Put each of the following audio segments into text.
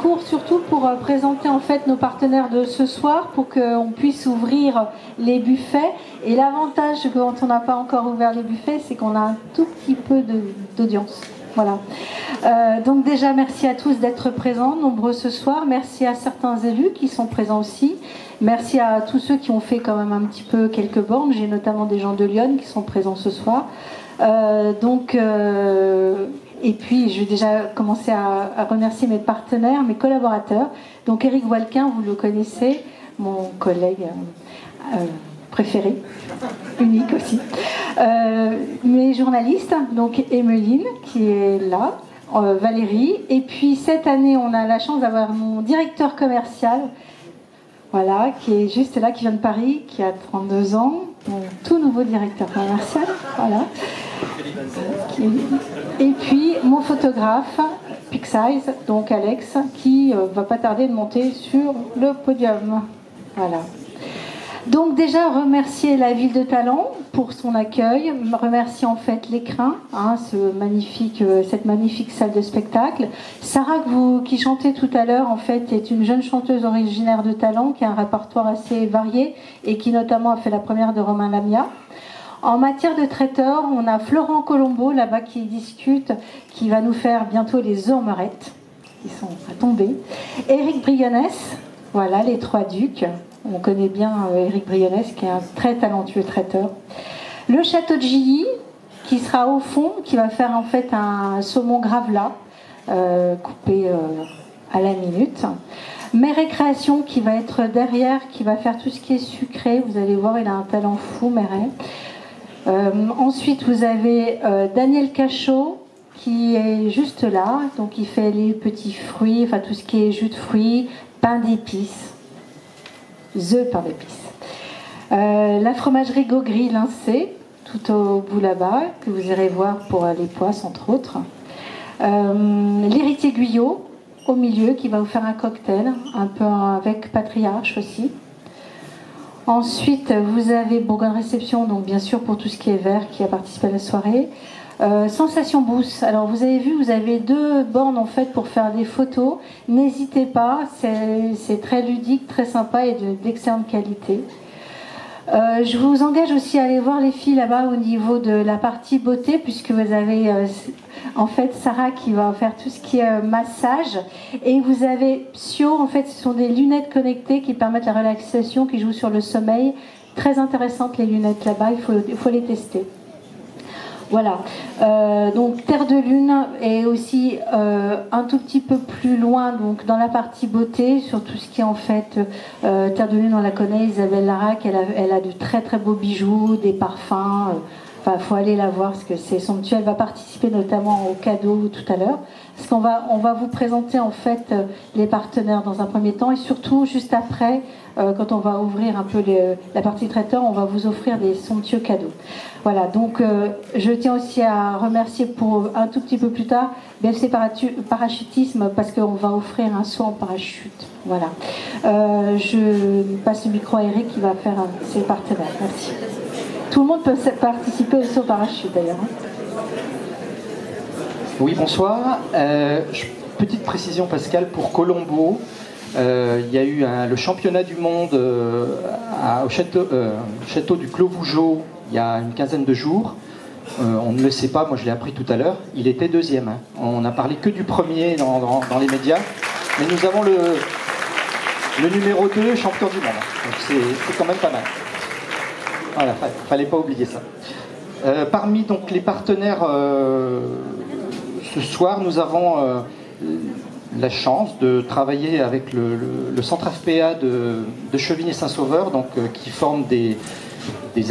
court surtout pour présenter en fait nos partenaires de ce soir, pour qu'on puisse ouvrir les buffets. Et l'avantage quand on n'a pas encore ouvert les buffets, c'est qu'on a un tout petit peu d'audience. Voilà. Donc déjà, merci à tous d'être présents, nombreux ce soir. Merci à certains élus qui sont présents aussi. Merci à tous ceux qui ont fait quand même un petit peu quelques bornes. J'ai notamment des gens de Lyon qui sont présents ce soir. Et puis, je vais déjà commencer à remercier mes partenaires, mes collaborateurs. Donc, Éric Walquin, vous le connaissez, mon collègue préféré, unique aussi. Mes journalistes, donc Emeline, qui est là, Valérie. Et puis, cette année, on a la chance d'avoir mon directeur commercial, voilà, qui est juste là, qui vient de Paris, qui a 32 ans, mon tout nouveau directeur commercial, voilà. Et puis mon photographe Pixize, donc Alex, qui va pas tarder de monter sur le podium. Voilà. Donc déjà remercier la ville de Talent pour son accueil, remercier en fait l'Écrin, cette magnifique salle de spectacle. Sarah qui chantait tout à l'heure en fait est une jeune chanteuse originaire de Talent qui a un répertoire assez varié et qui notamment a fait la première de Romain Lamia. En matière de traiteur, on a Florent Colombo là-bas qui discute, qui va nous faire bientôt les ormerettes, qui sont à tomber. Éric Brionès, voilà, les trois ducs. On connaît bien Éric Brionès, qui est un très talentueux traiteur. Le château de Gilly, qui sera au fond, qui va faire en fait un saumon gravlat, coupé à la minute. Mes récréations, qui va être derrière, qui va faire tout ce qui est sucré. Vous allez voir, il a un talent fou, Méret. Ensuite, vous avez Daniel Cachot, qui est juste là. Donc, il fait les petits fruits, enfin tout ce qui est jus de fruits, pain d'épices. The pain d'épices. La fromagerie Gaugry Lincé, tout au bout là-bas, que vous irez voir pour les poisses, entre autres. L'héritier Guyot, au milieu, qui va vous faire un cocktail, un peu avec Patriarche aussi. Ensuite, vous avez Bourgogne Réception, donc bien sûr pour tout ce qui est vert, qui a participé à la soirée. Sensation Boost. Alors vous avez vu, vous avez 2 bornes en fait pour faire des photos. N'hésitez pas, c'est très ludique, très sympa et d'excellente qualité. Je vous engage aussi à aller voir les filles là-bas au niveau de la partie beauté, puisque vous avez en fait Sarah qui va faire tout ce qui est massage, et vous avez Psio, en fait ce sont des lunettes connectées qui permettent la relaxation, qui jouent sur le sommeil. Très intéressantes les lunettes là-bas, il faut les tester. Voilà, donc Terre de Lune est aussi un tout petit peu plus loin, donc dans la partie beauté, sur tout ce qui est en fait Terre de Lune, on la connaît, Isabelle Larac, elle a de très très beaux bijoux, des parfums, enfin faut aller la voir parce que c'est somptueux. Elle va participer notamment au cadeau tout à l'heure, parce qu'on va vous présenter en fait les partenaires dans un premier temps, et surtout juste après, quand on va ouvrir un peu la partie traiteur, on va vous offrir des somptueux cadeaux. Voilà, donc je tiens aussi à remercier pour un tout petit peu plus tard BFC Parachutisme, parce qu'on va offrir un saut en parachute. Voilà. Je passe le micro à Eric qui va faire ses partenaires. Merci. Tout le monde peut participer au saut en parachute d'ailleurs. Oui, bonsoir. Petite précision, Pascal, pour Colombo. Il y a eu le championnat du monde au château du Clos Vougeot il y a une quinzaine de jours. On ne le sait pas, moi je l'ai appris tout à l'heure. Il était 2e. Hein. On n'a parlé que du premier dans les médias. Mais nous avons le numéro 2 champion du monde. Donc c'est quand même pas mal. Voilà, fallait pas oublier ça. Parmi donc les partenaires ce soir, nous avons la chance de travailler avec le centre FPA de Chevigny-Saint-Sauveur, donc qui forme des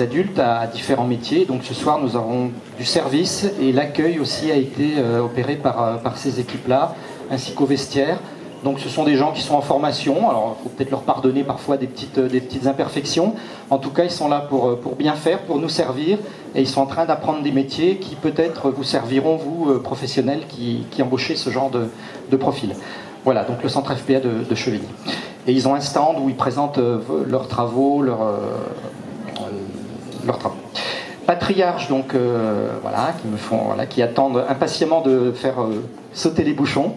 adultes à différents métiers. Donc ce soir, nous avons du service, et l'accueil aussi a été opéré par ces équipes-là, ainsi qu'au vestiaire. Donc ce sont des gens qui sont en formation. Alors il faut peut-être leur pardonner parfois des petites imperfections. En tout cas, ils sont là pour bien faire, pour nous servir, et ils sont en train d'apprendre des métiers qui peut-être vous serviront, vous, professionnels qui embauchez ce genre de profil. Voilà, donc le centre FPA de Chevigny. Et ils ont un stand où ils présentent leurs travaux, leurs travaux. Patriarche, donc voilà, qui attendent impatiemment de faire sauter les bouchons.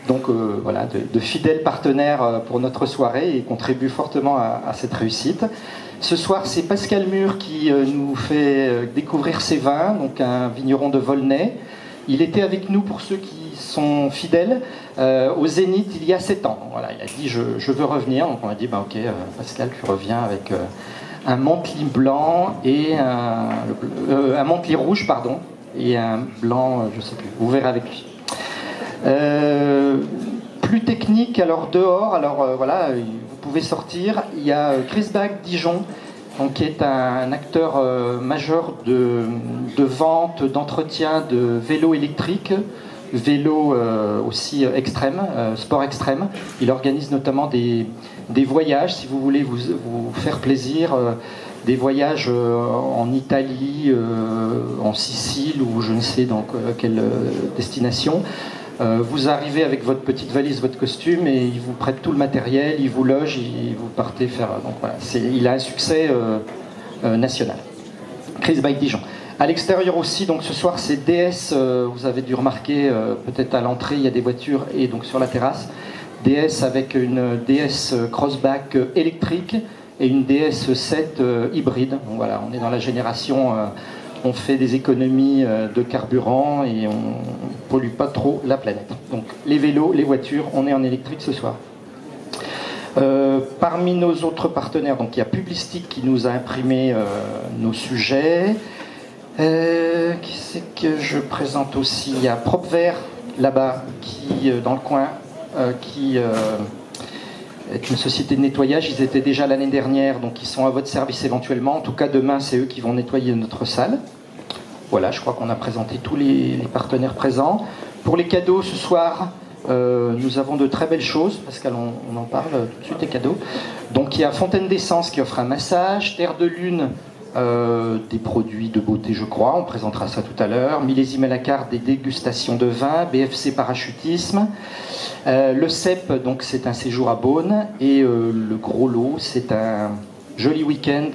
Donc voilà, de fidèles partenaires pour notre soirée et contribuent fortement à cette réussite. Ce soir, c'est Pascal Mur qui nous fait découvrir ses vins, donc un vigneron de Volnay. Il était avec nous, pour ceux qui sont fidèles, au Zénith il y a 7 ans. Voilà, il a dit je veux revenir. Donc on a dit ok, Pascal, tu reviens avec un Montely blanc et un Montely rouge, pardon, et un blanc, je sais plus. Vous verrez avec lui. Plus technique, alors dehors, voilà, vous pouvez sortir. Il y a Chris Bach Dijon, donc, qui est un acteur majeur de vente, d'entretien de vélos électriques, vélos aussi extrêmes, sport extrême. Il organise notamment des voyages, si vous voulez vous faire plaisir, des voyages en Italie, en Sicile ou je ne sais dans quelle destination. Vous arrivez avec votre petite valise, votre costume, et il vous prête tout le matériel, il vous loge, vous partez faire. Donc voilà, il a un succès national. Chris Bach Dijon. À l'extérieur aussi, donc ce soir c'est DS, vous avez dû remarquer peut-être à l'entrée, il y a des voitures, et donc sur la terrasse, DS avec une DS Crossback électrique et une DS7 hybride. Donc voilà, on est dans la génération. On fait des économies de carburant et on ne pollue pas trop la planète. Donc les vélos, les voitures, on est en électrique ce soir. Parmi nos autres partenaires, donc il y a Publistic qui nous a imprimé nos sujets. Qui c'est que je présente aussi? Il y a Propvert là-bas, qui dans le coin, qui est une société de nettoyage. Ils étaient déjà l'année dernière, donc ils sont à votre service éventuellement. En tout cas, demain, c'est eux qui vont nettoyer notre salle. Voilà, je crois qu'on a présenté tous les partenaires présents. Pour les cadeaux, ce soir, nous avons de très belles choses. Pascal, on en parle tout de suite, les cadeaux. Donc, il y a Fontaine d'Essence qui offre un massage, Terre de Lune, des produits de beauté, je crois. On présentera ça tout à l'heure. Millésime à la carte, des dégustations de vin, BFC Parachutisme. Le CEP, donc c'est un séjour à Beaune, et le gros lot, c'est un joli week-end,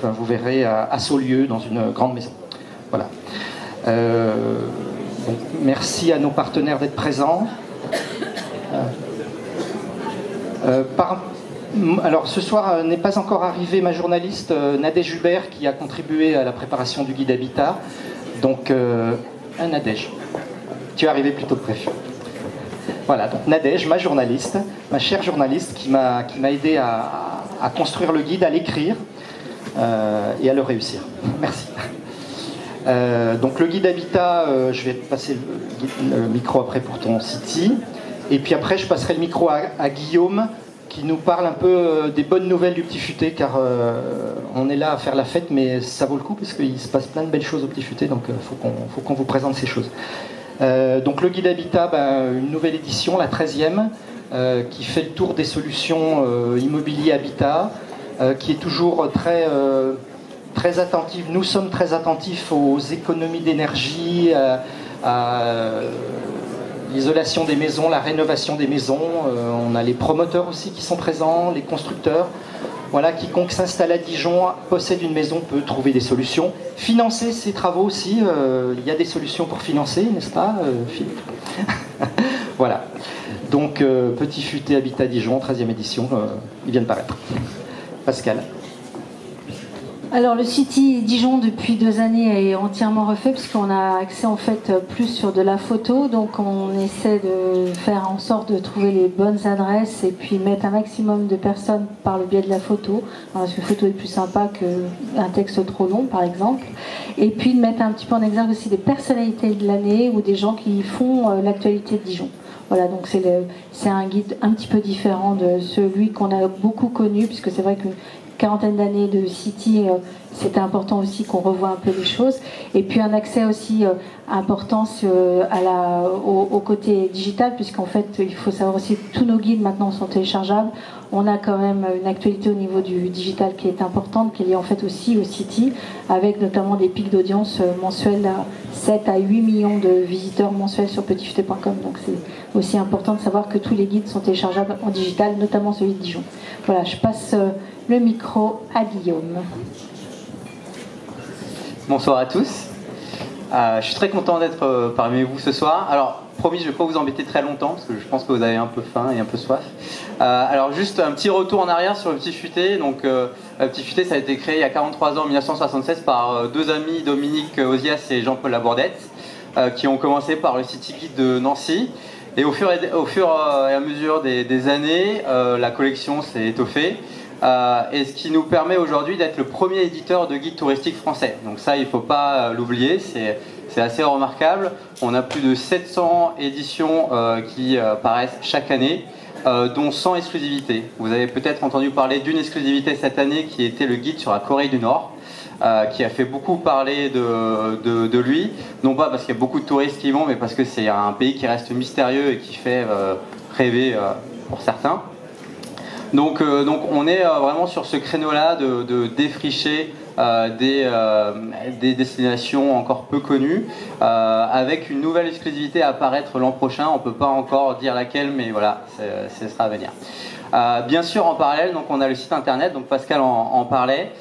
vous verrez, à Saulieu, dans une grande maison. Voilà. Donc, merci à nos partenaires d'être présents. Alors ce soir n'est pas encore arrivée ma journaliste Nadège Hubert, qui a contribué à la préparation du guide Habitat. Donc Nadège, tu es arrivée plus tôt que prévu. Voilà, donc Nadège, ma journaliste, ma chère journaliste, qui m'a aidé à construire le guide, à l'écrire et à le réussir. Merci. Donc le guide Habitat, je vais passer le micro après pour ton City. Et puis après, je passerai le micro à Guillaume, qui nous parle un peu des bonnes nouvelles du Petit Futé, car on est là à faire la fête, mais ça vaut le coup, parce qu'il se passe plein de belles choses au Petit Futé, donc faut qu'on vous présente ces choses. Donc le guide Habitat, une nouvelle édition, la 13e, qui fait le tour des solutions immobilier habitat, qui est toujours très attentive. Nous sommes très attentifs aux économies d'énergie, à l'isolation des maisons, la rénovation des maisons. On a les promoteurs aussi qui sont présents, les constructeurs. Voilà, quiconque s'installe à Dijon, possède une maison, peut trouver des solutions. Financer ses travaux aussi, il y a des solutions pour financer, n'est-ce pas, Philippe? Voilà. Donc, Petit Futé Habitat Dijon, 13e édition, il vient de paraître. Pascal. Alors le City Dijon depuis 2 années est entièrement refait, puisqu'on a accès en fait plus sur de la photo, donc on essaie de faire en sorte de trouver les bonnes adresses et puis mettre un maximum de personnes par le biais de la photo, parce que la photo est plus sympa qu'un texte trop long par exemple, et puis de mettre un petit peu en exergue aussi des personnalités de l'année ou des gens qui font l'actualité de Dijon. Voilà, donc c'est un guide un petit peu différent de celui qu'on a beaucoup connu, puisque c'est vrai que 40aine d'années de City, c'était important aussi qu'on revoie un peu les choses. Et puis un accès aussi important au côté digital, puisqu'en fait, il faut savoir aussi que tous nos guides maintenant sont téléchargeables. On a quand même une actualité au niveau du digital qui est importante, qui est liée en fait aussi au City, avec notamment des pics d'audience mensuels à 7 à 8 millions de visiteurs mensuels sur petitfuté.com. Donc c'est aussi important de savoir que tous les guides sont téléchargeables en digital, notamment celui de Dijon. Voilà, je passe le micro à Guillaume. Bonsoir à tous. Je suis très content d'être parmi vous ce soir. Alors, promis, je ne vais pas vous embêter très longtemps parce que je pense que vous avez un peu faim et un peu soif. Alors juste un petit retour en arrière sur le Petit Futé. Donc le Petit Futé, ça a été créé il y a 43 ans, en 1976, par deux amis, Dominique Ozias et Jean-Paul Labourdette, qui ont commencé par le City Guide de Nancy. Et au fur et à mesure des années, la collection s'est étoffée. Et ce qui nous permet aujourd'hui d'être le premier éditeur de guide touristique français. Donc ça, il ne faut pas l'oublier, c'est assez remarquable. On a plus de 700 éditions qui paraissent chaque année, dont 100 exclusivités. Vous avez peut-être entendu parler d'une exclusivité cette année qui était le guide sur la Corée du Nord, qui a fait beaucoup parler de lui, non pas parce qu'il y a beaucoup de touristes qui y vont, mais parce que c'est un pays qui reste mystérieux et qui fait rêver pour certains. Donc on est vraiment sur ce créneau-là de défricher des destinations encore peu connues, avec une nouvelle exclusivité à apparaître l'an prochain. On ne peut pas encore dire laquelle, mais voilà, ce sera à venir. Bien sûr, en parallèle, donc on a le site internet, donc Pascal en parlait.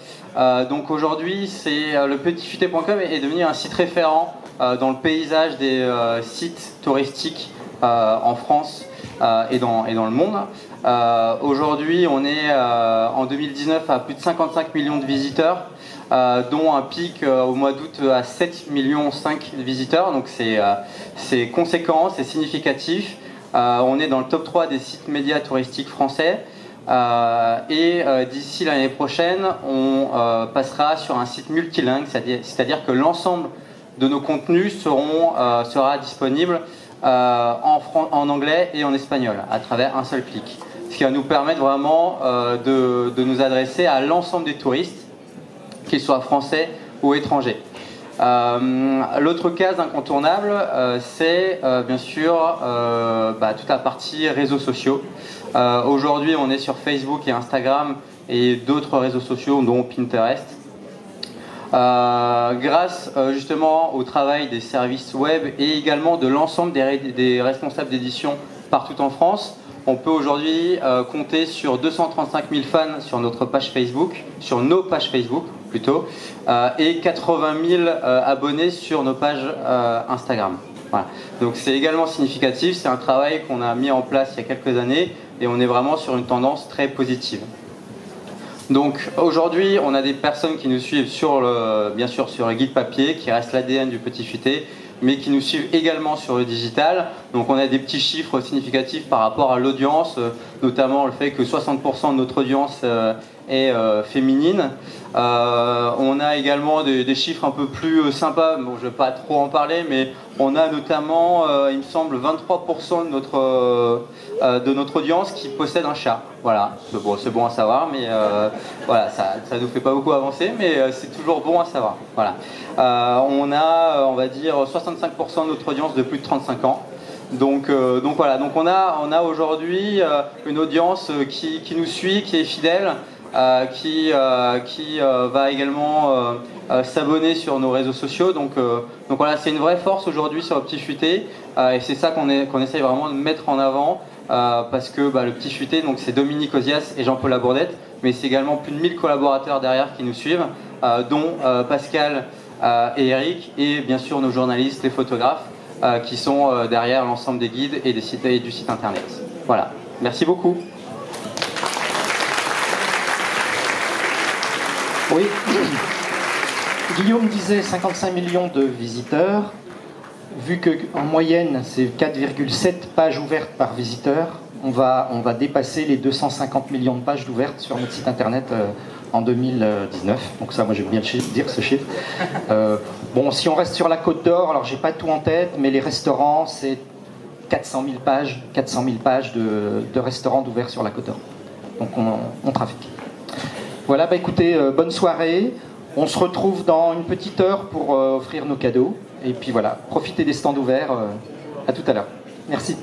Donc aujourd'hui, le petitfuté.com est devenu un site référent dans le paysage des sites touristiques en France et dans le monde. Aujourd'hui, on est en 2019 à plus de 55 millions de visiteurs, dont un pic au mois d'août à 7,5 millions de visiteurs. Donc c'est conséquent, c'est significatif. On est dans le top 3 des sites médias touristiques français. Et d'ici l'année prochaine, on passera sur un site multilingue, c'est-à-dire que l'ensemble de nos contenus sera disponible en anglais et en espagnol à travers un seul clic. Ce qui va nous permettre vraiment de nous adresser à l'ensemble des touristes, qu'ils soient français ou étrangers. L'autre case incontournable, c'est bien sûr toute la partie réseaux sociaux. Aujourd'hui, on est sur Facebook et Instagram et d'autres réseaux sociaux, dont Pinterest. Grâce justement au travail des services web et également de l'ensemble des responsables d'édition partout en France, on peut aujourd'hui compter sur 235 000 fans sur notre page Facebook, sur nos pages Facebook plutôt, et 80 000 abonnés sur nos pages Instagram. Voilà. Donc c'est également significatif, c'est un travail qu'on a mis en place il y a quelques années et on est vraiment sur une tendance très positive. Donc aujourd'hui, on a des personnes qui nous suivent bien sûr sur le guide papier, qui reste l'ADN du Petit Futé, mais qui nous suivent également sur le digital. Donc on a des petits chiffres significatifs par rapport à l'audience, notamment le fait que 60% de notre audience est féminine. On a également des chiffres un peu plus sympas, bon, je ne vais pas trop en parler, mais on a notamment, il me semble, 23% de notre audience qui possède un chat. Voilà, c'est bon à savoir, mais voilà, ça ne nous fait pas beaucoup avancer, mais c'est toujours bon à savoir. Voilà. On a, on va dire, 65% de notre audience de plus de 35 ans. Donc voilà, donc on a aujourd'hui une audience qui nous suit, qui est fidèle, qui va également s'abonner sur nos réseaux sociaux. Donc voilà, c'est une vraie force aujourd'hui sur le Petit Futé, et c'est ça qu'on essaye vraiment de mettre en avant, parce que le Petit Futé, donc c'est Dominique Ozias et Jean-Paul Labourdette, mais c'est également plus de 1000 collaborateurs derrière qui nous suivent, dont Pascal et Eric, et bien sûr nos journalistes, les photographes, qui sont derrière l'ensemble des guides et du site internet. Voilà, merci beaucoup. Oui, Guillaume disait 55 millions de visiteurs. Vu qu'en moyenne, c'est 4,7 pages ouvertes par visiteur, on va dépasser les 250 millions de pages ouvertes sur notre site internet en 2019. Donc ça, moi j'aime bien dire ce chiffre. Bon, si on reste sur la Côte d'Or, alors j'ai pas tout en tête, mais les restaurants, c'est 400 000 pages de restaurants ouverts sur la Côte d'Or. Donc on trafique. Voilà, écoutez, bonne soirée. On se retrouve dans une petite heure pour offrir nos cadeaux. Et puis voilà, profitez des stands ouverts. À tout à l'heure. Merci.